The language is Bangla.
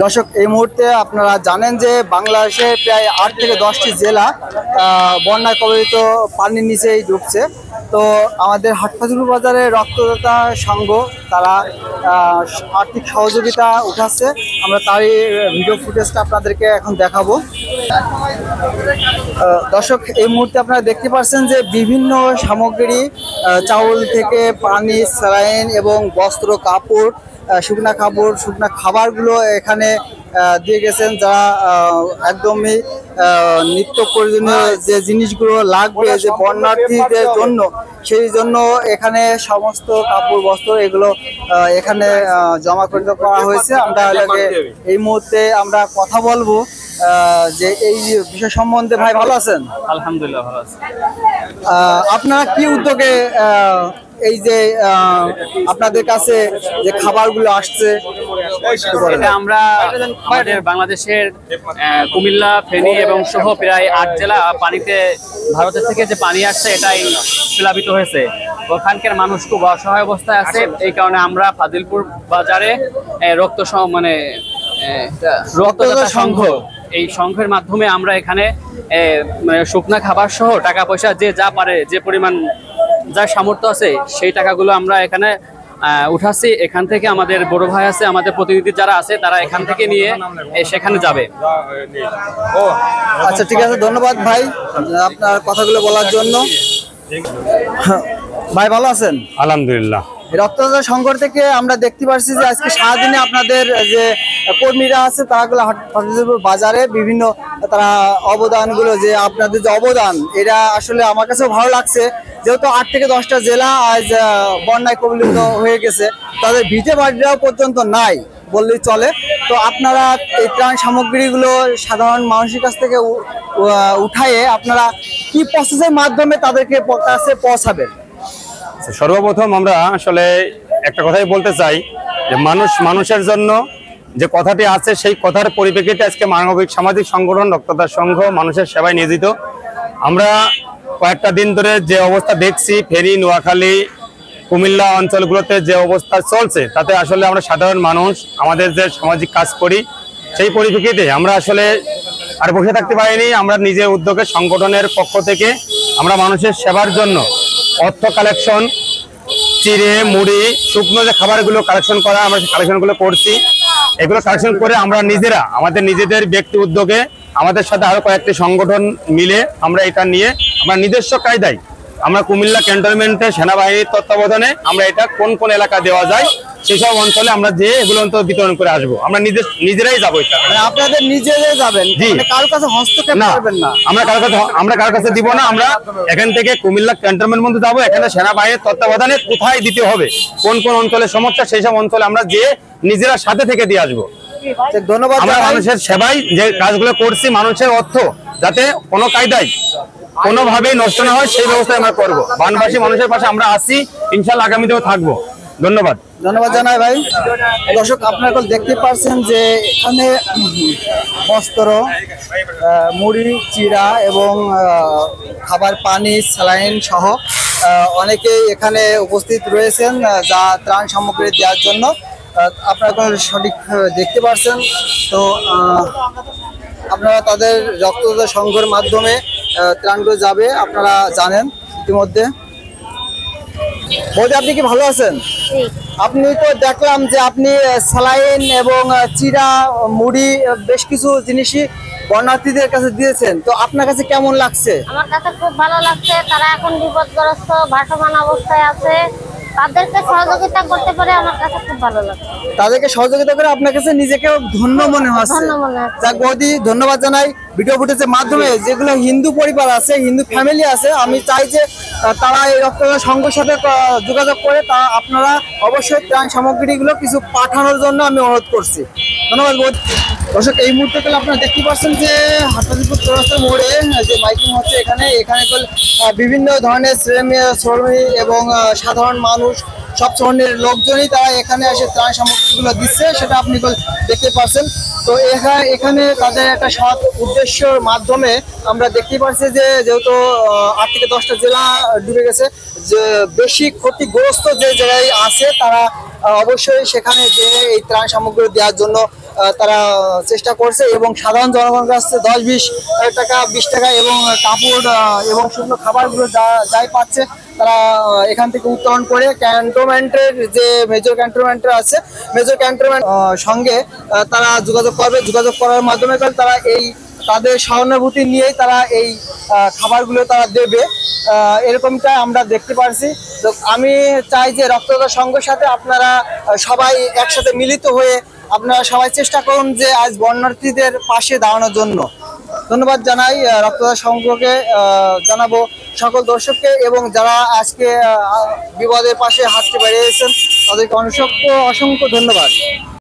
দর্শক, এই মুহূর্তে আপনারা জানেন যে বাংলাদেশে প্রায় 8 থেকে 10টি জেলা বন্যায় কবলিত পানির নিচেই ডুবছে। তো আমাদের হাটফাজুল বাজারে রক্তদাতা সংঘ তারা আর্থিক সহযোগিতা উঠাচ্ছে। আমরা তারই ভিডিও ফুটেজটা আপনাদেরকে এখন দেখাবো। দর্শক, এই মুহূর্তে আপনারা দেখতে পাচ্ছেন যে বিভিন্ন সামগ্রী, চাউল থেকে পানি, স্যালাইন এবং বস্ত্র, কাপড়, শুকনা কাপড়, শুকনা খাবারগুলো এখানে দিয়ে গেছেন। যারা একদমই নিত্য প্রয়োজনীয় যে জিনিসগুলো লাগবে যে বন্যার্থীদের জন্য, সেই জন্য এখানে সমস্ত কাপড়, বস্ত্র এগুলো এখানে জমা করে করা হয়েছে। আমরা এই মুহূর্তে আমরা কথা বলবো যে এই বিষয় সম্বন্ধে। ভাই ভালো আছেন? আলহামদুলিল্লাহ ভালো আছি। আপনারা কি উদ্যোগে এই যে আপনাদের কাছে যে খাবারগুলো আসছে? এটা আমরা আমাদের বাংলাদেশের কুমিল্লা, ফেনী এবং সহ প্রায় 8 জেলা পানিতে, ভারতের থেকে যে পানি আসছে এটাই প্লাবিত হয়েছে। ওখানকার মানুষ খুব অসহায় অবস্থায় আছে। এই কারণে আমরা ফাজিলপুর বাজারে রক্তদাতা সংঘ, এই সংঘের মাধ্যমে আমরা এখানে শুকনা খাবার সহ টাকা পয়সা যে যা পারে, যে পরিমাণ যার সামর্থ্য আছে সেই টাকাগুলো আমরা এখানে উঠাচ্ছি। এখান থেকে আমাদের বড় ভাই আছে, আমাদের প্রতিনিধি যারা আছে তারা এখান থেকে নিয়ে সেখানে যাবে। আচ্ছা, ঠিক আছে, ধন্যবাদ ভাই আপনার কথাগুলো বলার জন্য। ভাই ভালো আছেন? আলহামদুলিল্লাহ। রক্তদাতা সংঘ থেকে আমরা দেখতে পাচ্ছি যে আজকে সারাদিনে আপনাদের যে কর্মীরা আছে তারাগুলো হাটফাজুল বাজারে বিভিন্ন তারা অবদানগুলো, যে আপনাদের যে অবদান, এটা আসলে আমার কাছেও ভালো লাগছে। যেহেতু 8 থেকে 10টা জেলা আজ বন্যায় কবলিত হয়ে গেছে, তাদের ভিটে বাড়িরাও পর্যন্ত নাই বললেই চলে। তো আপনারা এই ত্রাণ সামগ্রীগুলো সাধারণ মানুষের কাছ থেকে উঠায়ে আপনারা কি প্রসেসের মাধ্যমে তাদেরকে কাছে পৌঁছাবেন? সর্বপ্রথম আমরা আসলে একটা কথাই বলতে চাই যে মানুষের জন্য যে কথাটি আছে, সেই কথার পরিপ্রেক্ষিতে আজকে মানবিক সামাজিক সংগঠন রক্তদাতা সংঘ মানুষের সেবায় নিয়োজিত। আমরা কয়েকটা দিন ধরে যে অবস্থা দেখছি, ফেনী, নোয়াখালী, কুমিল্লা অঞ্চলগুলোতে যে অবস্থা চলছে, তাতে আসলে আমরা সাধারণ মানুষ আমাদের যে সামাজিক কাজ করি, সেই পরিপ্রেক্ষিতে আমরা আসলে আর বসে থাকতে পারিনি। আমরা নিজের উদ্যোগে সংগঠনের পক্ষ থেকে আমরা মানুষের সেবার জন্য অর্থ কালেকশন, চিড়ে, মুড়ি, শুকনো যে খাবারগুলো কালেকশন করা, আমরা কালেকশনগুলো করছি। এগুলো কালেকশন করে আমরা নিজেরা আমাদের নিজেদের ব্যক্তি উদ্যোগে আমাদের সাথে আরো কয়েকটি সংগঠন মিলে আমরা এটা নিয়ে আমরা নিজস্ব কায়দায় আমরা কুমিল্লা ক্যান্টনমেন্টে সেনাবাহিনীর তত্ত্বাবধানে আমরা এটা কোন কোন এলাকা দেওয়া যায় সেসব অঞ্চলে আমরা যে এগুলো বিতরণ করে আসবো। আমরা নিজেরাই যাবো। আপনাদের নিজেরাই যাবেন? কারোর কাছে হস্তক্ষেপ করবেন না? আমরা কারোর কাছে দিব না। আমরা এখান থেকে কুমিল্লা ক্যান্টনমেন্ট মধ্যে যাবো। এখানে সেনাবাহিনীর তত্ত্বাবধানে কোথায় দিতে হবে, কোন কোন অঞ্চলে সমস্যা, সেই সব অঞ্চলে আমরা যে নিজেরা সাথে থেকে দিয়ে আসবো। ধন্যবাদ। আমরা মানুষের সেবায় যে কাজগুলো করছি, মানুষের অর্থ যাতে কোনো কায়দায় কোনোভাবেই নষ্ট না হয় সেই ব্যবস্থা আমরা করবো। বানবাসী মানুষের পাশে আমরা আছি, ইনশাআল্লাহ আগামীতেও থাকবো। ধন্যবাদ। ধন্যবাদ জানাই ভাই। দর্শক, আপনারা দেখতে পাচ্ছেন যে এখানে বস্ত্র, মুড়ি, চিড়া এবং খাবার, পানি, স্যালাইন সহ অনেকেই এখানে উপস্থিত রয়েছেন যা ত্রাণ সামগ্রী দেওয়ার জন্য। আপনারা সঠিক দেখতে পাচ্ছেন। তো আপনারা তাদের রক্তদাতা সংঘের মাধ্যমে ত্রাণগুলো যাবে, আপনারা জানেন ইতিমধ্যে। বৌদি, আপনি কি ভালো আছেন? আপনি তো দেখলাম যে আপনি স্যালাইন এবং চিড়া, মুড়ি, বেশ কিছু জিনিসই বন্যার্থীদের কাছে দিয়েছেন। তো আপনার কাছে কেমন লাগছে? আমার কাছে খুব ভালো লাগছে। তারা এখন বিপদগ্রস্ত, ভাসমান অবস্থায় আছে। তাদেরকে সহযোগিতা করতে পারে আমার কাছে খুব ভালো লাগে। তাদেরকে সহযোগিতা করে আপনার কাছে নিজেকে ধন্য মনে হচ্ছে? যাক বৌদি, ধন্যবাদ জানাই। ভিডিও ফুটেজের মাধ্যমে যেগুলো হিন্দু পরিবার আছে, হিন্দু ফ্যামিলি আছে, আমি চাই যে তারা এই রক্তদাতা সংঘের সাথে যোগাযোগ করে আপনারা অবশ্যই ত্রাণ সামগ্রীগুলো কিছু পাঠানোর জন্য আমি অনুরোধ করছি। ধন্যবাদ বৌদি। দর্শক, এই মুহূর্তে আপনারা দেখতে পাচ্ছেন যে হাটফাজুল চৌরাস্তার মোড়ে যে মাইকিং হচ্ছে, এখানে বিভিন্ন ধরনের শ্রমিক এবং সাধারণ মানুষ, সব ধরনের লোকজনই তারা এখানে এসে ত্রাণ সামগ্রীগুলো দিচ্ছে, সেটা আপনি দেখতে পাচ্ছেন। তো এখানে তাদের একটা সৎ উদ্দেশ্যের মাধ্যমে আমরা দেখতে পাচ্ছি যে যেহেতু 8 থেকে 10টা জেলা ডুবে গেছে, যে বেশি ক্ষতিগ্রস্ত যে জায়গায় আছে তারা অবশ্যই সেখানে যে এই ত্রাণ সামগ্রী দেওয়ার জন্য তারা চেষ্টা করছে এবং সাধারণ জনগণের কাছে 10-20 টাকা 20 টাকা এবং কাপড় এবং শুকনো খাবারগুলো যাই পাচ্ছে তারা এখান থেকে উত্তোলন করে ক্যান্টনমেন্টের যে মেজর ক্যান্টনমেন্ট আছে মেজর ক্যান্টনমেন্ট সঙ্গে তারা যোগাযোগ করবে, যোগাযোগ করার মাধ্যমে তারা এই তাদের সহানুভূতি নিয়েই তারা এই খাবারগুলো তারা দেবে, এরকমটা আমরা দেখতে পারছি। তো আমি চাই যে রক্তদাতা সংঘের সাথে আপনারা সবাই একসাথে মিলিত হয়ে আপনারা সবাই চেষ্টা করুন যে আজ বন্যার্থীদের পাশে দাঁড়ানোর জন্য। ধন্যবাদ জানাই রক্তদাতা সংঘকে, জানাবো সকল দর্শককে এবং যারা আজকে বিপদের পাশে হাতটি বাড়িয়েছেন তাদেরকে অসংখ্য ধন্যবাদ।